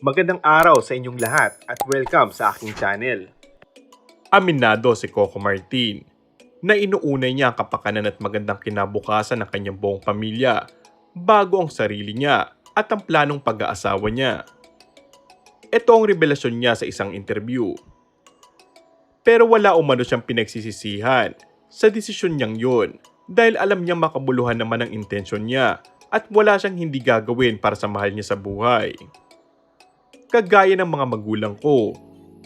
Magandang araw sa inyong lahat at welcome sa aking channel. Aminado si Coco Martin na inuunay niya ang kapakanan at magandang kinabukasan ng kanyang buong pamilya bago ang sarili niya at ang planong pag-aasawa niya. Ito ang revelasyon niya sa isang interview. Pero wala umano siyang pinagsisisihan sa desisyon niyang yun dahil alam niyang makabuluhan naman ang intensyon niya at wala siyang hindi gagawin para sa mahal niya sa buhay. Kagaya ng mga magulang ko,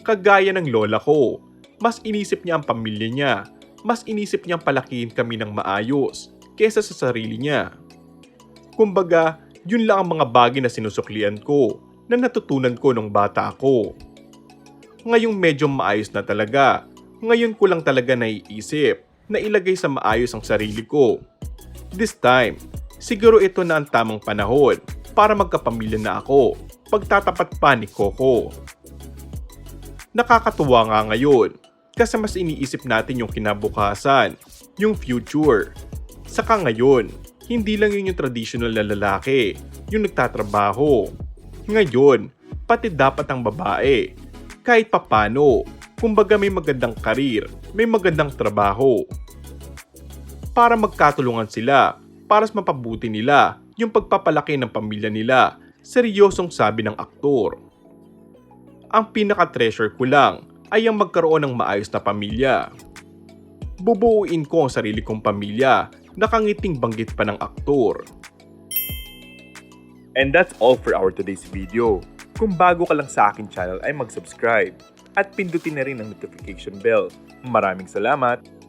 kagaya ng lola ko, mas inisip niya ang pamilya niya, mas inisip niyang palakihin kami ng maayos kesa sa sarili niya. Kumbaga, yun lang ang mga bagay na sinusuklian ko na natutunan ko nung bata ako. Ngayong medyo maayos na talaga, ngayon ko lang talaga naiisip na ilagay sa maayos ang sarili ko. This time, siguro ito na ang tamang panahon para magkapamilya na ako, pagtatapat pa ni Coco. Nakakatuwa nga ngayon kasi mas iniisip natin yung kinabukasan, yung future. Saka ngayon, hindi lang yun yung traditional na lalaki, yung nagtatrabaho. Ngayon, pati dapat ang babae. Kahit papano, kumbaga may magandang karir, may magandang trabaho. Para magkatulungan sila, para mas mapabuti nila yung pagpapalaki ng pamilya nila, seryosong sabi ng aktor. Ang pinaka-treasure ko lang ay ang magkaroon ng maayos na pamilya. Bubuuin ko ang sarili kong pamilya, nakangiting banggit pa ng aktor. And that's all for our today's video. Kung bago ka lang sa aking channel ay mag-subscribe at pindutin na rin ang notification bell. Maraming salamat!